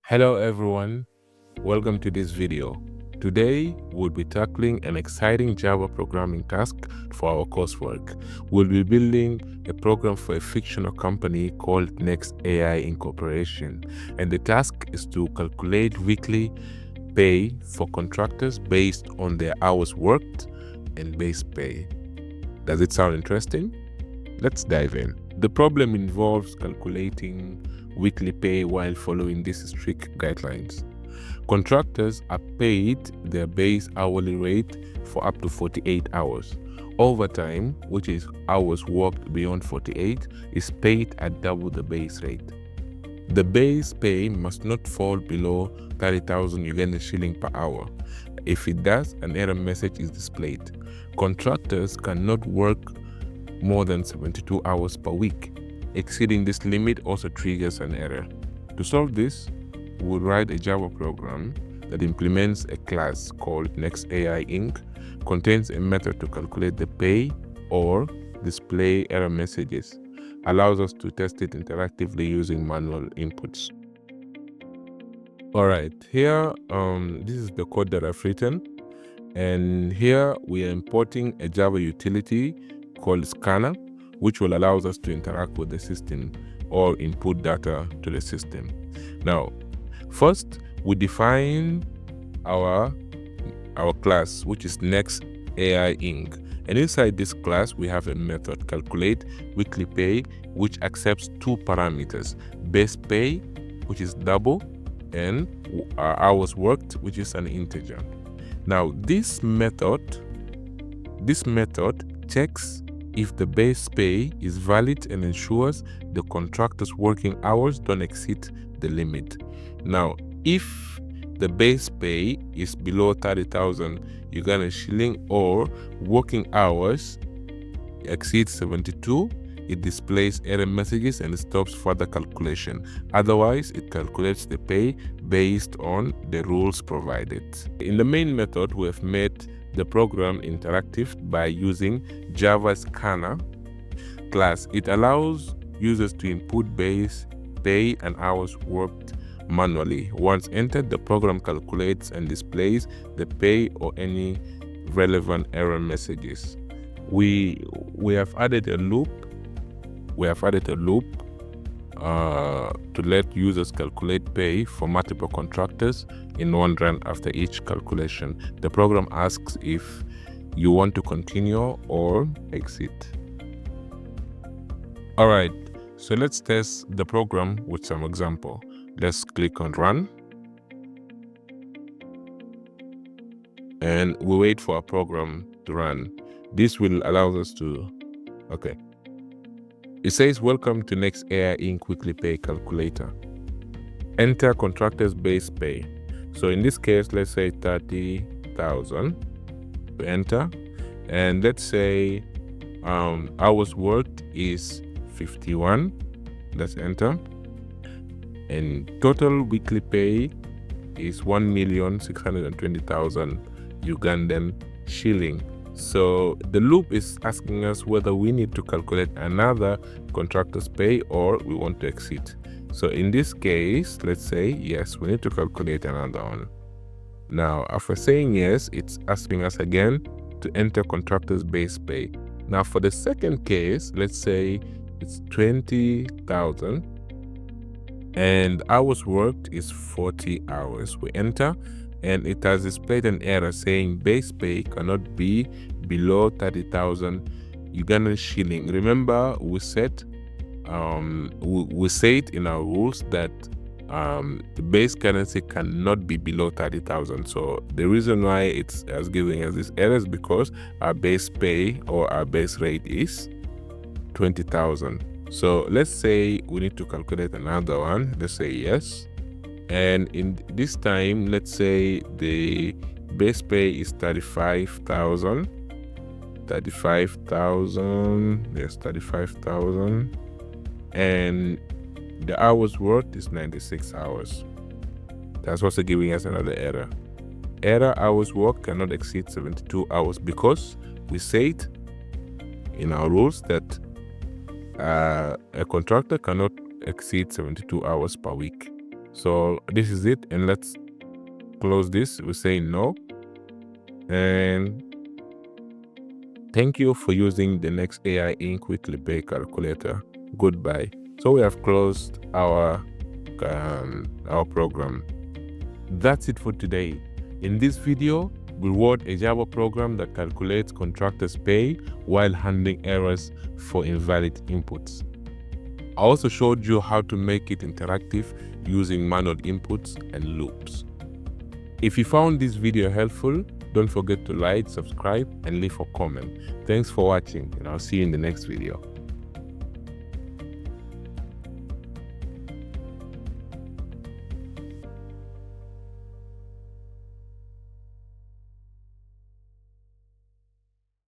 Hello everyone, welcome to this video. Today we'll be tackling an exciting Java programming task for our coursework. We'll be building a program for a fictional company called Next AI Incorporation, and the task is to calculate weekly pay for contractors based on their hours worked and base pay. Does it sound interesting? Let's dive in. The problem involves calculating weekly pay while following these strict guidelines. Contractors are paid their base hourly rate for up to 48 hours. Overtime, which is hours worked beyond 48, is paid at double the base rate. The base pay must not fall below 30,000 Uganda shilling per hour. If it does, an error message is displayed. Contractors cannot work more than 72 hours per week. Exceeding this limit also triggers an error. To solve this, we'll write a Java program that implements a class called NextAI Inc., contains a method to calculate the pay or display error messages, allows us to test it interactively using manual inputs. Alright, here this is the code that I've written, and here we are importing a Java utility called scanner, which will allow us to interact with the system or input data to the system. Now, first we define our class, which is NextAI Inc. And inside this class, we have a method calculate weekly pay, which accepts two parameters: base pay, which is double, and hours worked, which is an integer. Now, this method checks if the base pay is valid and ensures the contractor's working hours don't exceed the limit. Now, if the base pay is below 30,000 Uganda shilling or working hours exceed 72, it displays error messages and stops further calculation. Otherwise, it calculates the pay based on the rules provided. In the main method, we have made the program interactive by using Java Scanner class. It allows users to input base pay and hours worked manually. Once entered, the program calculates and displays the pay or any relevant error messages. We have added a loop. To let users calculate pay for multiple contractors in one run after each calculation. The program asks if you want to continue or exit. All right, so let's test the program with some example. Let's click on run. And we wait for our program to run. This will allow us to, okay. It says, welcome to NextAI Inc. Weekly Pay Calculator. Enter contractor's base pay. So in this case, let's say 30,000. We enter. And let's say hours worked is 51. Let's enter. And total weekly pay is 1,620,000 Ugandan shilling. So the loop is asking us whether we need to calculate another contractor's pay or we want to exit. So in this case, let's say yes, we need to calculate another one. Now, after saying yes, it's asking us again to enter contractor's base pay. Now for the second case, let's say it's 20,000 and hours worked is 40 hours. We enter, and it has displayed an error saying base pay cannot be below 30,000 Ugandan shilling. Remember, we said in our rules that the base currency cannot be below 30,000. So the reason why it's giving us this error is because our base pay or our base rate is 20,000. So let's say we need to calculate another one. Let's say yes. And in this time, let's say the base pay is 35,000. Yes, 35,000. And the hours worked is 96 hours. That's also giving us another error. Error hours worked cannot exceed 72 hours because we said in our rules that a contractor cannot exceed 72 hours per week. So this is it, and let's close this. We say no, and thank you for using the next AI Inc. Weekly Pay Calculator. Goodbye. So we have closed our program. That's it for today. In this video, we wrote a Java program that calculates contractors' pay while handling errors for invalid inputs. I also showed you how to make it interactive using manual inputs and loops. If you found this video helpful, don't forget to like, subscribe, and leave a comment. Thanks for watching, and I'll see you in the next video.